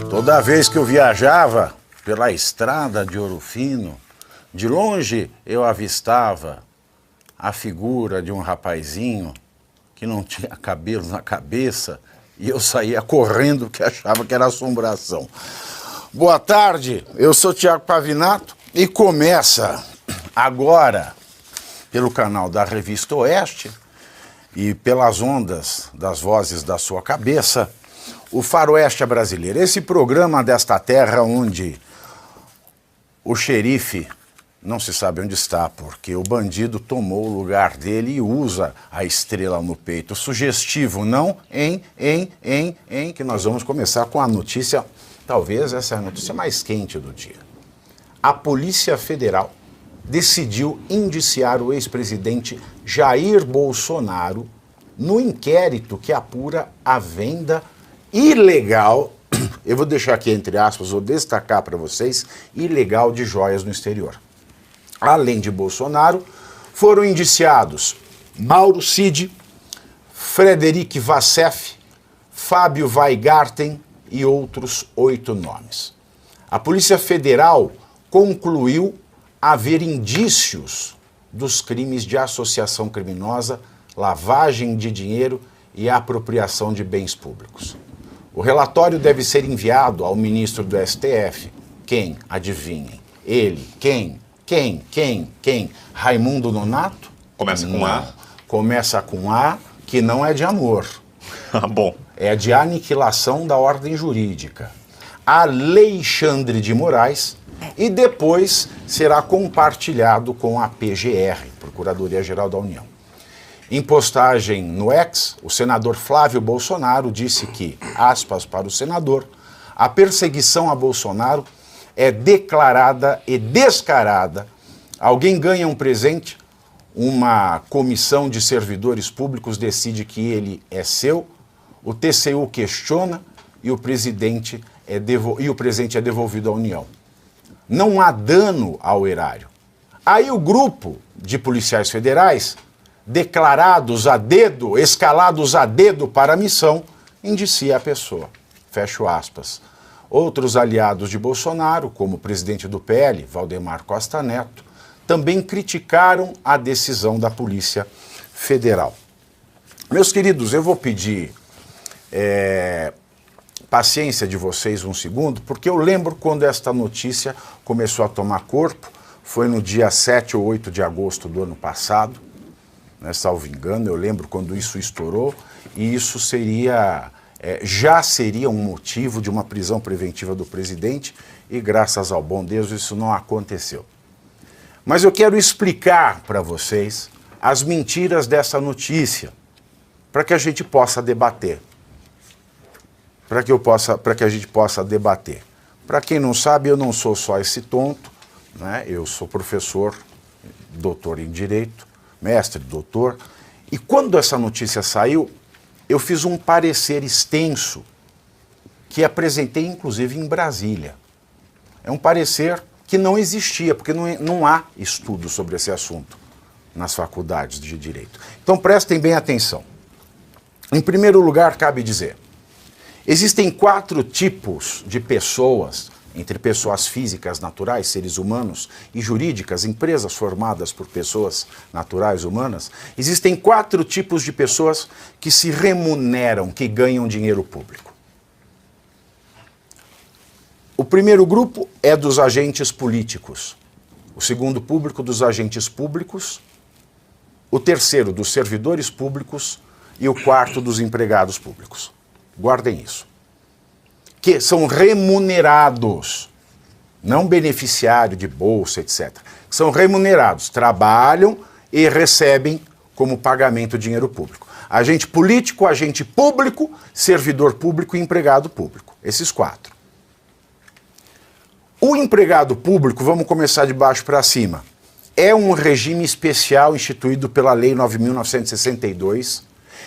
Toda vez que eu viajava pela estrada de Ouro Fino, de longe eu avistava a figura de um rapazinho que não tinha cabelo na cabeça e eu saía correndo porque achava que era assombração. Boa tarde, eu sou Tiago Pavinato e começa agora pelo canal da Revista Oeste e pelas ondas das vozes da sua cabeça, o Faroeste Brasileiro, esse programa desta terra onde o xerife não se sabe onde está, porque o bandido tomou o lugar dele e usa a estrela no peito. Sugestivo, não? Que nós vamos começar com a notícia, talvez essa é a notícia mais quente do dia. A Polícia Federal decidiu indiciar o ex-presidente Jair Bolsonaro no inquérito que apura a venda ilegal, eu vou deixar aqui entre aspas, vou destacar para vocês, ilegal de joias no exterior. Além de Bolsonaro, foram indiciados Mauro Cid, Frederic Vassef, Fábio Weingarten e outros 8 nomes. A Polícia Federal concluiu haver indícios dos crimes de associação criminosa, lavagem de dinheiro e apropriação de bens públicos. O relatório deve ser enviado ao ministro do STF. Quem? Adivinhem. Ele. Quem? Raimundo Nonato? Começa com A. Começa com A, que não é de amor. Ah, bom. É de aniquilação da ordem jurídica. Alexandre de Moraes, e depois será compartilhado com a PGR, Procuradoria-Geral da União. Em postagem no X, o senador Flávio Bolsonaro disse que, aspas para o senador, a perseguição a Bolsonaro é declarada e descarada. Alguém ganha um presente, uma comissão de servidores públicos decide que ele é seu, o TCU questiona e o presente é devolvido à União. Não há dano ao erário. Aí o grupo de policiais federais, declarados a dedo, escalados a dedo para a missão, indicia a pessoa. Fecho aspas. Outros aliados de Bolsonaro, como o presidente do PL, Valdemar Costa Neto, também criticaram a decisão da Polícia Federal. Meus queridos, eu vou pedir paciência de vocês um segundo, porque eu lembro quando esta notícia começou a tomar corpo, foi no dia 7 ou 8 de agosto do ano passado, né, salvo engano, eu lembro quando isso estourou, e isso já seria um motivo de uma prisão preventiva do presidente, e graças ao bom Deus isso não aconteceu. Mas eu quero explicar para vocês as mentiras dessa notícia, para que a gente possa debater. Para que a gente possa debater. Para quem não sabe, eu não sou só esse tonto, né? Eu sou professor, doutor em Direito, mestre, doutor, e quando essa notícia saiu, eu fiz um parecer extenso, que apresentei inclusive em Brasília. É um parecer que não existia, porque não há estudo sobre esse assunto nas faculdades de Direito. Então prestem bem atenção. Em primeiro lugar, cabe dizer, existem 4 tipos de pessoas, entre pessoas físicas, naturais, seres humanos, e jurídicas, empresas formadas por pessoas naturais, humanas. Existem 4 tipos de pessoas que se remuneram, que ganham dinheiro público. O primeiro grupo é dos agentes políticos, o segundo público dos agentes públicos, o terceiro dos servidores públicos e o quarto dos empregados públicos. Guardem isso. Que são remunerados, não beneficiário de bolsa, etc. São remunerados, trabalham e recebem como pagamento dinheiro público. Agente político, agente público, servidor público e empregado público. Esses 4. O empregado público, vamos começar de baixo para cima, é um regime especial instituído pela Lei 9.962,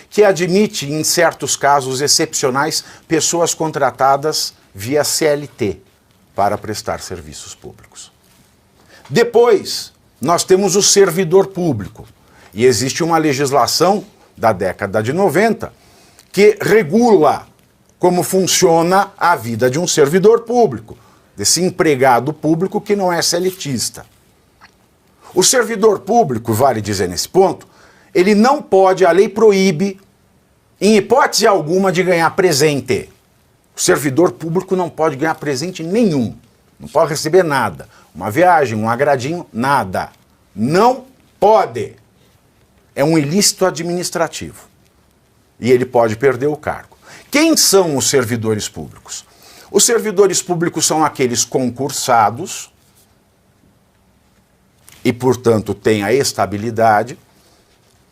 que admite, em certos casos excepcionais, pessoas contratadas via CLT para prestar serviços públicos. Depois, nós temos o servidor público. E existe uma legislação da década de 90 que regula como funciona a vida de um servidor público, desse empregado público que não é seletista. O servidor público, vale dizer nesse ponto, ele não pode, a lei proíbe, em hipótese alguma, de ganhar presente. O servidor público não pode ganhar presente nenhum, não pode receber nada. Uma viagem, um agradinho, nada. Não pode. É um ilícito administrativo. E ele pode perder o cargo. Quem são os servidores públicos? Os servidores públicos são aqueles concursados e, portanto, têm a estabilidade.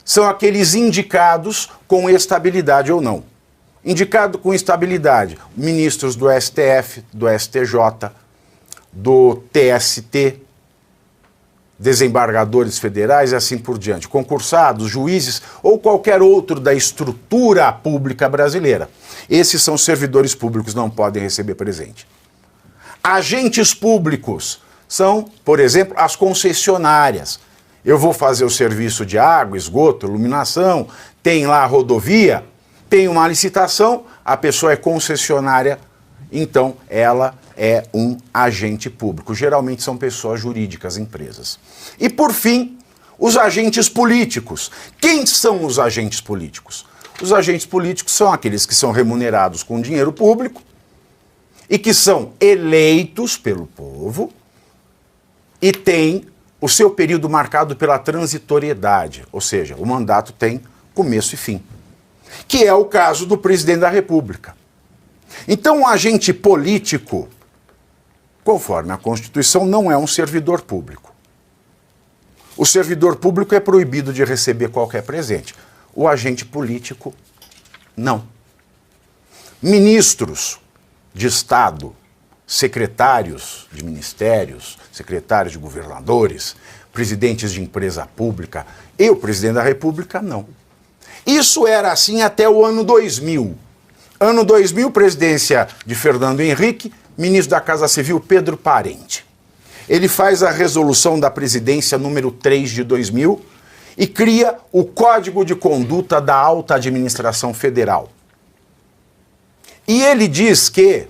São aqueles indicados com estabilidade ou não. Indicado com estabilidade, ministros do STF, do STJ, do TST, desembargadores federais e assim por diante, concursados, juízes ou qualquer outro da estrutura pública brasileira. Esses são servidores públicos, não podem receber presente. Agentes públicos são, por exemplo, as concessionárias. Eu vou fazer o serviço de água, esgoto, iluminação, tem lá a rodovia, tem uma licitação, a pessoa é concessionária, então ela é um agente público. Geralmente são pessoas jurídicas, empresas. E por fim, os agentes políticos. Quem são os agentes políticos? Os agentes políticos são aqueles que são remunerados com dinheiro público e que são eleitos pelo povo e têm o seu período marcado pela transitoriedade, ou seja, o mandato tem começo e fim, que é o caso do presidente da República. Então, um agente político, conforme a Constituição, não é um servidor público. O servidor público é proibido de receber qualquer presente. O agente político, não. Ministros de Estado, secretários de ministérios, secretários de governadores, presidentes de empresa pública e o presidente da República, não. Isso era assim até o ano 2000. Ano 2000, presidência de Fernando Henrique, ministro da Casa Civil Pedro Parente. Ele faz a resolução da presidência número 3 de 2000 e cria o Código de Conduta da Alta Administração Federal. E ele diz que,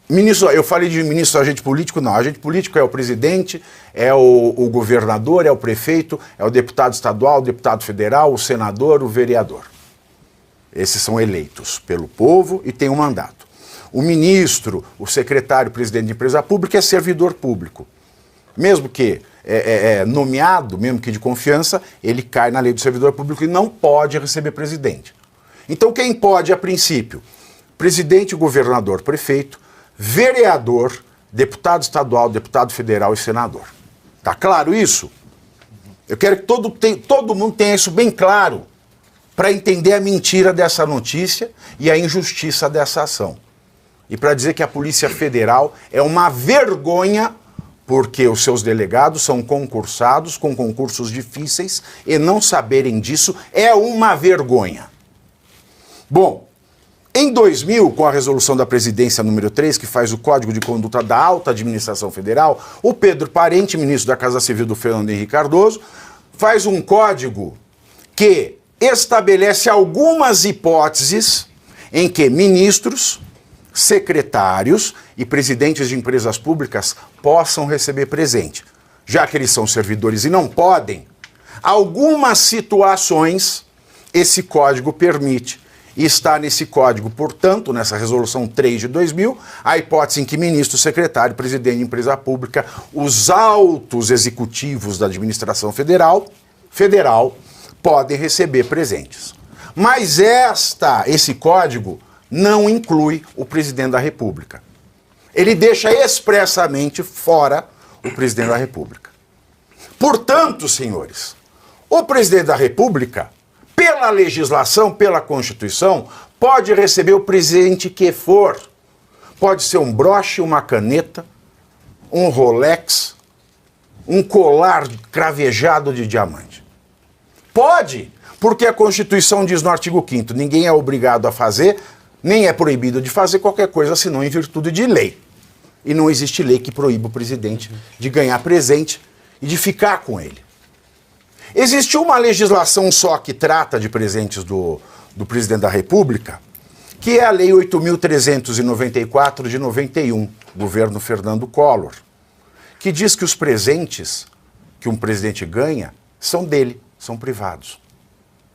ministro, eu falei de ministro agente político, não, agente político é o presidente, é o governador, é o prefeito, é o deputado estadual, o deputado federal, o senador, o vereador. Esses são eleitos pelo povo e têm um mandato. O ministro, o secretário, o presidente de empresa pública é servidor público. Mesmo que nomeado, mesmo que de confiança, ele cai na lei do servidor público e não pode receber presidente. Então quem pode, a princípio? Presidente, governador, prefeito, vereador, deputado estadual, deputado federal e senador. Tá claro isso? Eu quero que todo mundo tenha isso bem claro para entender a mentira dessa notícia e a injustiça dessa ação. E para dizer que a Polícia Federal é uma vergonha porque os seus delegados são concursados com concursos difíceis e não saberem disso é uma vergonha. Bom, em 2000, com a resolução da presidência número 3, que faz o Código de Conduta da Alta Administração Federal, o Pedro Parente, ministro da Casa Civil do Fernando Henrique Cardoso, faz um código que estabelece algumas hipóteses em que ministros, secretários e presidentes de empresas públicas possam receber presente. Já que eles são servidores e não podem, algumas situações esse código permite. E está nesse código, portanto, nessa resolução 3 de 2000, a hipótese em que ministro, secretário, presidente de empresa pública, os altos executivos da administração federal, podem receber presentes. Mas esse código não inclui o presidente da República. Ele deixa expressamente fora o presidente da República. Portanto, senhores, o presidente da República, pela legislação, pela Constituição, pode receber o presente que for. Pode ser um broche, uma caneta, um Rolex, um colar cravejado de diamante. Pode, porque a Constituição diz no artigo 5º, ninguém é obrigado a fazer, nem é proibido de fazer qualquer coisa senão em virtude de lei. E não existe lei que proíba o presidente de ganhar presente e de ficar com ele. Existiu uma legislação só que trata de presentes do presidente da República, que é a Lei 8.394 de 91, governo Fernando Collor, que diz que os presentes que um presidente ganha são dele, são privados.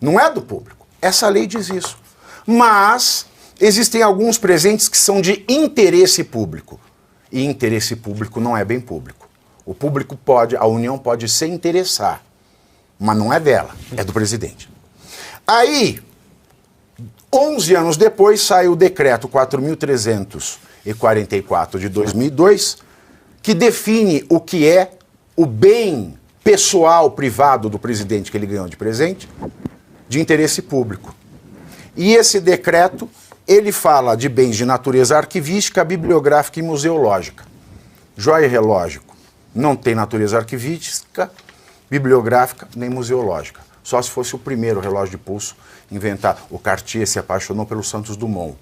Não é do público. Essa lei diz isso. Mas existem alguns presentes que são de interesse público. E interesse público não é bem público. O público pode, a União pode se interessar, mas não é dela, é do presidente. Aí, 11 anos depois, sai o decreto 4.344 de 2002, que define o que é o bem pessoal, privado do presidente que ele ganhou de presente, de interesse público. E esse decreto, ele fala de bens de natureza arquivística, bibliográfica e museológica. Joia e relógio não tem natureza arquivística, bibliográfica nem museológica. Só se fosse o primeiro relógio de pulso inventado. O Cartier se apaixonou pelo Santos Dumont.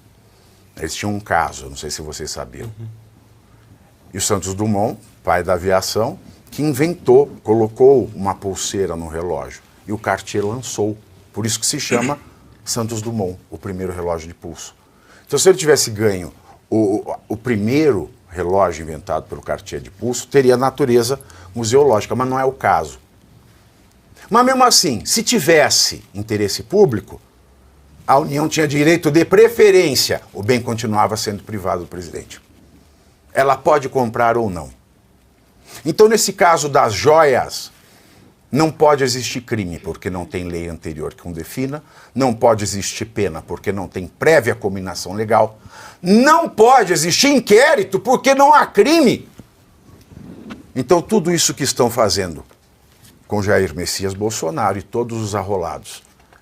Eles tinham um caso, não sei se vocês sabiam. E o Santos Dumont, pai da aviação, que inventou, colocou uma pulseira no relógio. E o Cartier lançou. Por isso que se chama Santos Dumont, o primeiro relógio de pulso. Então, se ele tivesse ganho o primeiro relógio inventado pelo Cartier de pulso, teria natureza museológica, mas não é o caso. Mas mesmo assim, se tivesse interesse público, a União tinha direito de preferência. O bem continuava sendo privado do presidente. Ela pode comprar ou não. Então, nesse caso das joias, não pode existir crime, porque não tem lei anterior que o defina. Não pode existir pena, porque não tem prévia cominação legal. Não pode existir inquérito, porque não há crime. Então, tudo isso que estão fazendo com Jair Messias Bolsonaro e todos os arrolados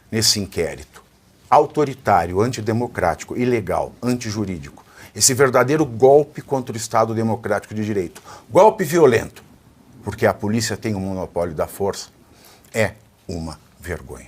nesse inquérito autoritário, antidemocrático, ilegal, antijurídico, esse verdadeiro golpe contra o Estado Democrático de Direito, golpe violento, porque a polícia tem o monopólio da força, é uma vergonha.